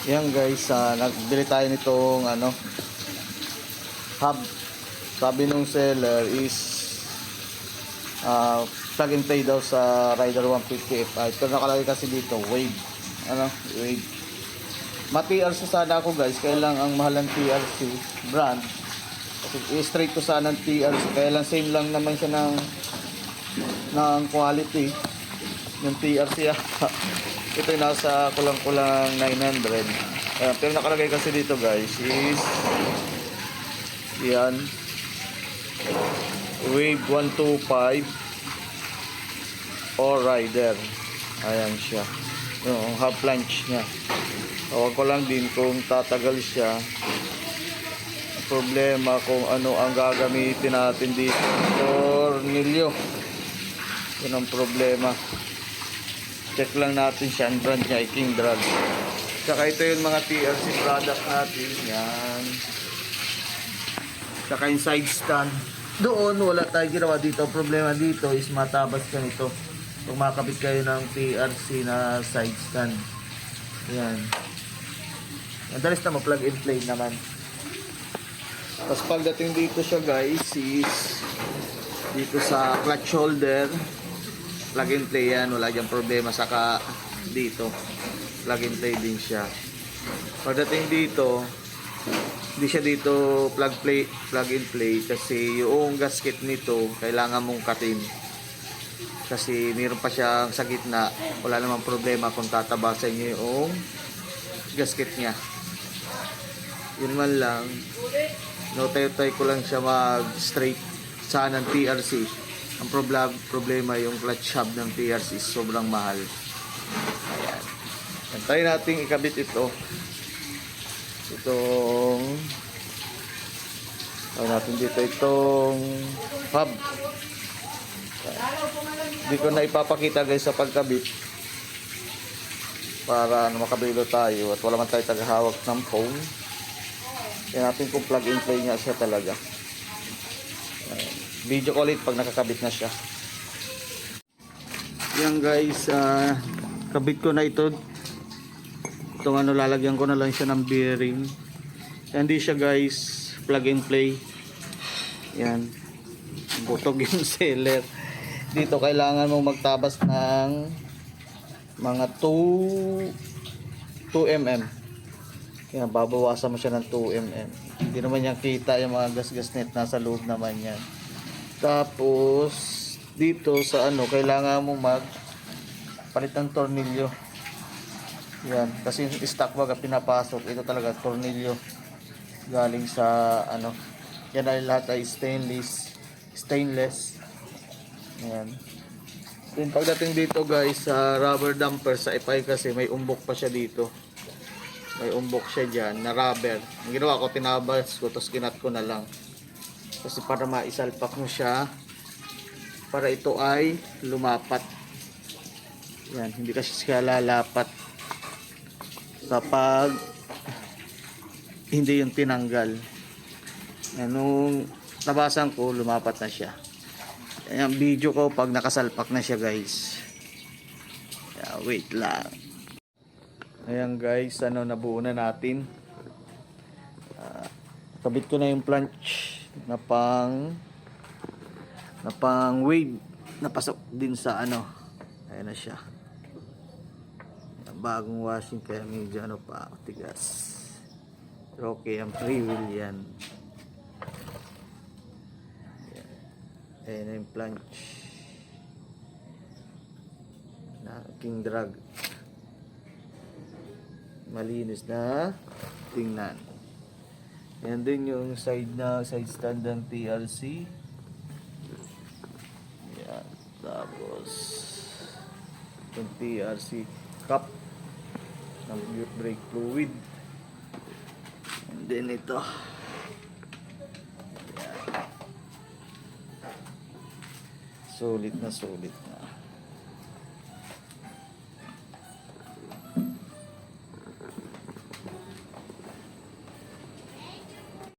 Yan guys, nagbili tayo nitong hub. Sabi nung seller is plug and play daw sa Rider 150 Fi. Pero nakalagay kasi dito Wave. Wave. Ma-TRC sana ako guys, kaya lang ang mahal ng TRC brand. Kasi straight ko sana ng TRC, kaya lang same lang naman siya ng quality ng TRC. Ito yung nasa kulang-kulang 900. Pero nakalagay kasi dito guys is yan, Wave 125 or Rider. Ayan siya, yung half planche nya. Huwag ko lang din kung tatagal siya. Problema kung ano ang gagamitin natin dito. Tornilyo, yun ang problema. Check lang natin siya. Ang brand niya ay King Drag. Saka ito yung mga TRC product natin. Yan. Saka yung side stand. Doon wala tayo ginawa dito. Ang problema dito is matabas ka nito. Kung makabit kayo ng TRC na side stand. Yan. Madalas na ma-plug and play naman. Tapos pagdating dito siya guys is dito sa clutch holder, plug and play yan, wala diyang problema. Saka dito plug and play din siya. Pagdating dito, hindi siya dito plug and play kasi yung gasket nito kailangan mong katin. Kasi mayroon pa siyang sa gitna, wala namang problema kung tatabasan niyo yung gasket niya. Yun man lang, no-tay ko lang siya mag-straight sa ng TRC. Ang problema yung clutch hub ng TRC sobrang mahal. Ayan. Antayin natin ikabit ito. Tawag natin dito itong hub. Hindi ko na ipapakita guys sa pagkabit para makabilo tayo at wala man tayo tagahawak ng phone. Kaya natin kung plug and play niya siya talaga. Video ko ulit pag nakakabit na siya. Yan guys, kabit ko na ito. Itong lalagyan ko na lang siya ng bearing. Hindi siya guys plug and play. Yan, butog yung seller. Dito kailangan mong magtabas ng mga 2 mm. Kaya babawasan mo siya ng 2 mm. Hindi naman yan kita yung mga gas-gasnet, nasa loob naman yan. Tapos dito sa kailangan mo palit ng tornilyo. Yan, kasi yung stock baga pinapasok, ito talaga tornilyo galing sa yan ay lahat ay stainless. Yan. Then pagdating dito guys sa rubber damper sa ipay kasi may umbok pa siya dito. May umbok siya dyan na rubber. Ang ginawa ko, tinabas ko tapos kinat ko na lang. Kasi para maisalpak mo siya para ito ay lumapat. Yan, hindi kasi siya lalapat kapag hindi yung tinanggal. Yan, nung nabasan ko, lumapat na siya. Yan ang video ko pag nakasalpak na siya guys. Wait lang. Ayan guys, nabuo na natin. Kabit ko na yung planche na pang wave. Napasok din sa ayan na siya. Bagong washing kaya medyo pa tigas. Pero okay, ang free wheel yan. Ayan na yung planche na King Drag. Malinis na tingnan. Yan din yung side stand ng TRC. Yan. Tapos yung TRC cup ng brake fluid. And then ito. Yan. Sulit na.